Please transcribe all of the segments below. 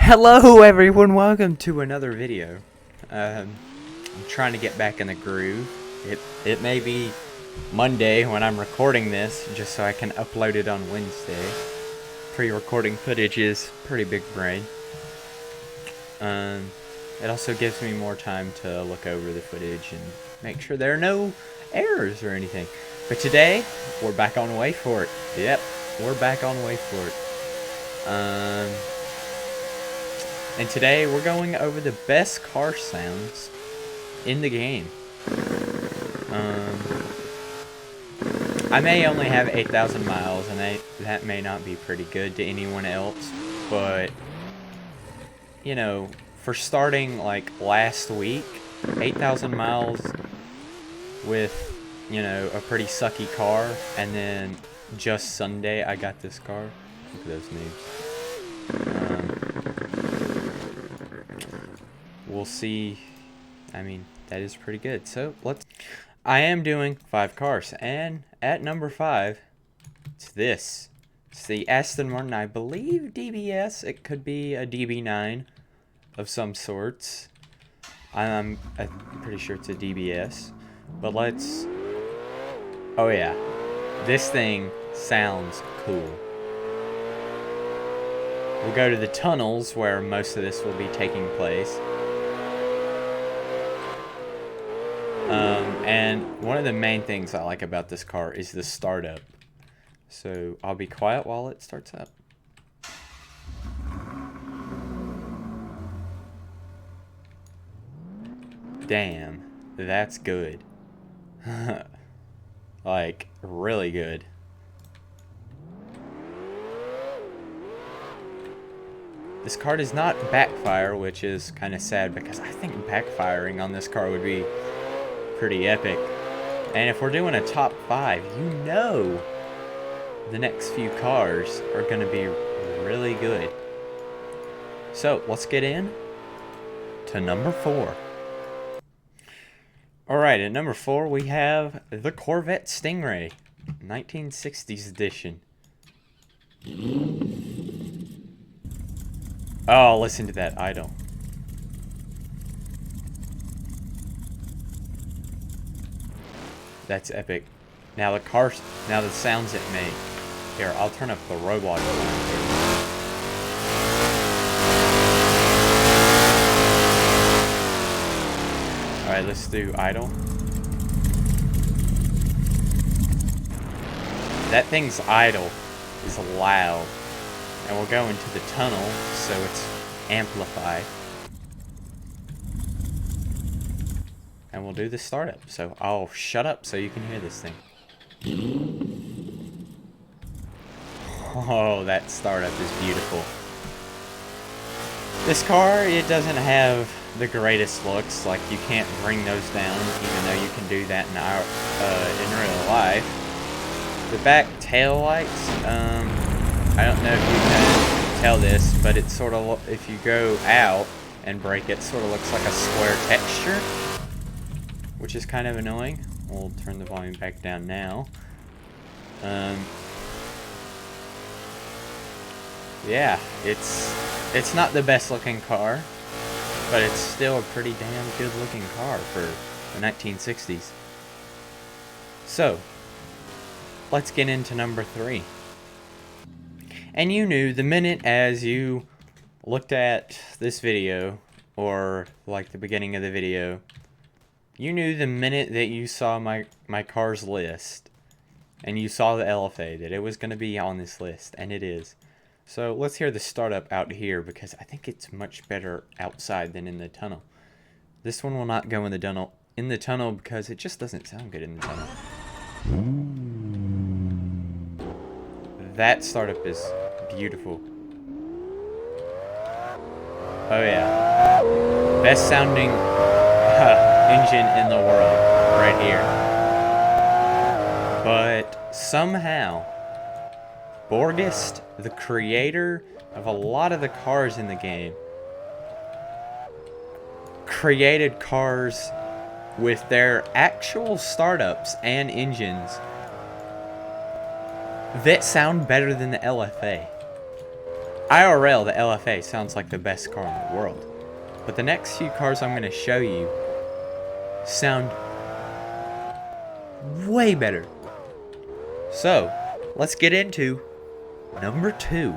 Hello everyone, welcome to another video. I'm trying to get back in the groove. It may be Monday when I'm recording this, just so I can upload it on Wednesday. Pre-recording footage is pretty big brain. It also gives me more time to look over the footage and make sure there are no errors or anything. But today, we're back on Wayfort. Yep, we're back on Wayfort. And today we're going over the best car sounds in the game. I may only have 8,000 miles, and that may not be pretty good to anyone else, but, you know, for starting, like, last week, 8,000 miles with, you know, a pretty sucky car, and then just Sunday I got this car. Look at those noobs. We'll see. I mean, that is pretty good. So I am doing 5 cars, and at number 5, it's this. It's the Aston Martin, I believe DBS. It could be a DB9 of some sorts. I'm pretty sure it's a DBS. But let's. Oh yeah, this thing sounds cool. We'll go to the tunnels where most of this will be taking place. And one of the main things I like about this car is the startup. So I'll be quiet while it starts up. Damn, that's good. Like, really good. This car does not backfire, which is kind of sad because I think backfiring on this car would be pretty epic. And if we're doing a top 5, you know the next few cars are going to be really good. So let's get in to number 4. Alright, at number 4 we have the Corvette Stingray 1960s edition. Oh, listen to that idle. That's epic. Now the sounds it make. Here, I'll turn up the robot. Alright, let's do idle. That thing's idle is loud. And we'll go into the tunnel, so it's amplified. And we'll do the startup. So I'll shut up so you can hear this thing. Oh, that startup is beautiful. This car, it doesn't have the greatest looks. Like, you can't bring those down, even though you can do that in real life. The back tail lights, I don't know if you can tell this, but it sort of, if you go out and break it, sort of looks like a square texture, which is kind of annoying. We'll turn the volume back down now. Yeah, it's not the best looking car, but it's still a pretty damn good looking car for the 1960s. So, let's get into number 3. And you knew the minute as you looked at this video, or like the beginning of the video, you knew the minute that you saw my car's list, and you saw the LFA, that it was going to be on this list, and it is. So let's hear the startup out here, because I think it's much better outside than in the tunnel. This one will not go in the tunnel because it just doesn't sound good in the tunnel. That startup is beautiful. Oh yeah. Best sounding engine in the world right here. But somehow Borgest, the creator of a lot of the cars in the game, created cars with their actual startups and engines that sound better than the LFA. IRL, the LFA sounds like the best car in the world. But the next few cars I'm going to show you sound way better. So, let's get into number 2.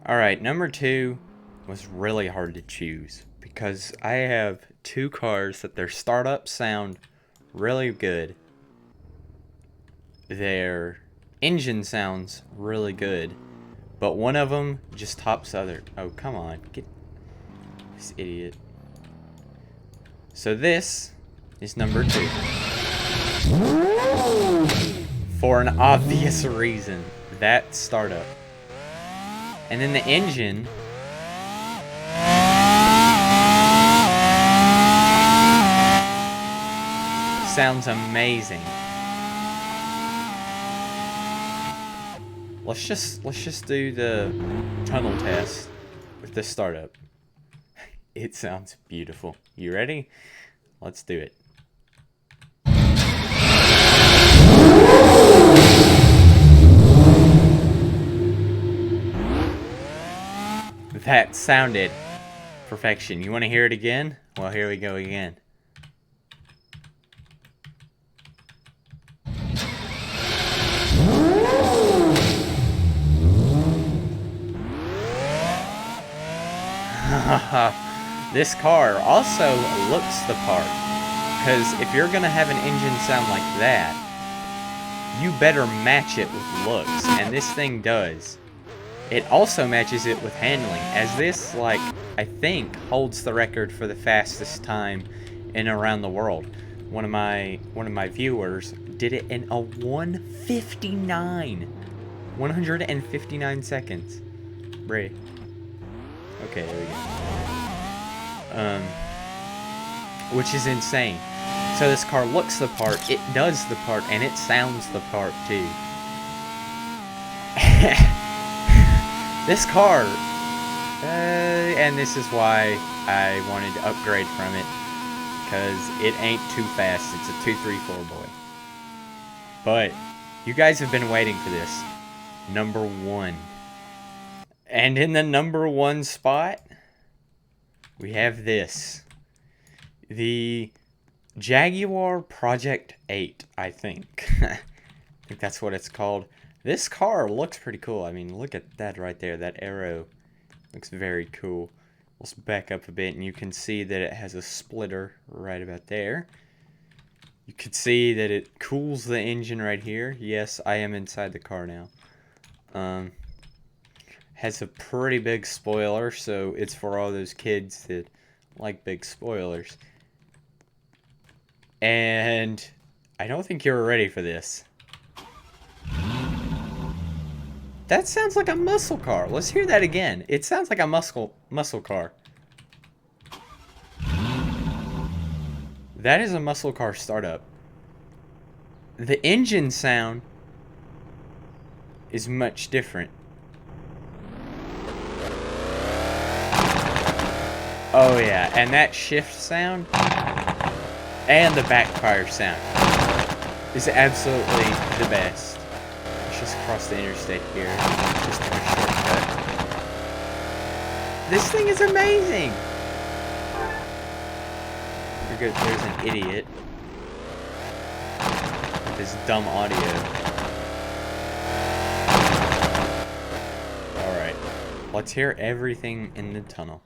Alright, number 2 was really hard to choose because I have 2 cars that their startup sound really good. Their engine sounds really good, but one of them just tops the other. Oh, come on, get this idiot. So this is number 2. For an obvious reason, that startup. And then the engine sounds amazing. Let's just do the tunnel test with the startup. It sounds beautiful. You ready? Let's do it. That sounded perfection. You want to hear it again? Well, here we go again. This car also looks the part, because if you're gonna have an engine sound like that, you better match it with looks, and this thing does. It also matches it with handling, as this, like, I think holds the record for the fastest time in around the world. One of my viewers did it in a 159 seconds. Bray. Okay, there we go. Which is insane. So this car looks the part, it does the part, and it sounds the part too. This car, and this is why I wanted to upgrade from it, because it ain't too fast. It's a 234 boy. But you guys have been waiting for this. Number 1. And in the number 1 spot, we have this. The Jaguar Project 8, I think. I think that's what it's called. This car looks pretty cool. I mean, look at that right there. That arrow looks very cool. Let's back up a bit, and you can see that it has a splitter right about there. You can see that it cools the engine right here. Yes, I am inside the car now. Has a pretty big spoiler, so it's for all those kids that like big spoilers. And I don't think you're ready for this. That sounds like a muscle car. Let's hear that again. It sounds like a muscle car. That is a muscle car startup. The engine sound is much different. Oh yeah, and that shift sound and the backfire sound is absolutely the best. Let's just cross the interstate here. Just take a shortcut. This thing is amazing. There's an idiot with his dumb audio. Alright, let's hear everything in the tunnel.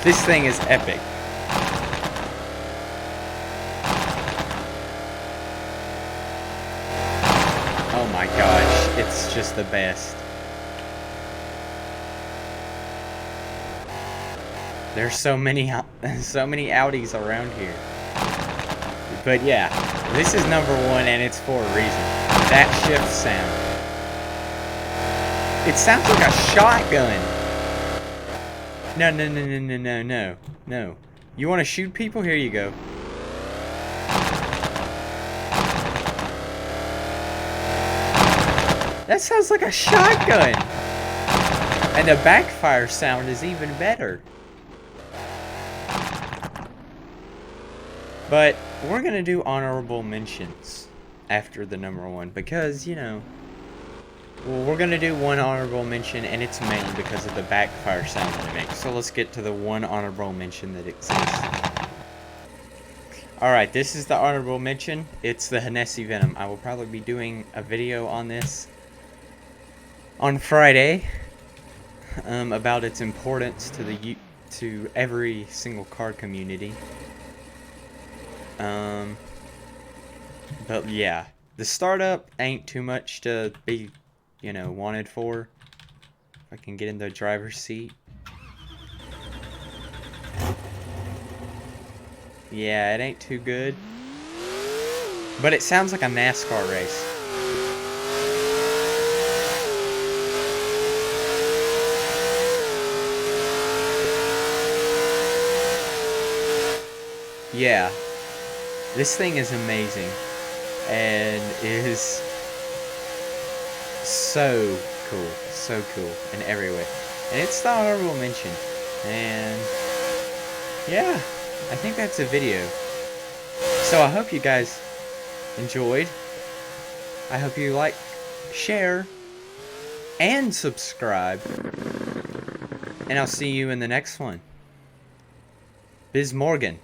This thing is epic. Oh my gosh, it's just the best. There's so many Audis around here. But yeah, this is number 1 and it's for a reason. That shift sound. It sounds like a shotgun. No, no, no, no, no, no, no, no. You want to shoot people? Here you go. That sounds like a shotgun. And the backfire sound is even better. But we're going to do honorable mentions after the number one because, you know, well, we're going to do one honorable mention, and it's mainly because of the backfire sound that it makes. So let's get to the one honorable mention that exists. Alright, this is the honorable mention. It's the Hennessy Venom. I will probably be doing a video on this on Friday about its importance to every single car community. But yeah, the startup ain't too much to be, you know, wanted for. If I can get in the driver's seat. Yeah, it ain't too good. But it sounds like a NASCAR race. Yeah, this thing is amazing and is so cool in every way. And it's the honorable mention. And yeah, I think that's a video. So I hope you guys enjoyed. I hope you like, share, and subscribe. And I'll see you in the next one. Biz Morgan.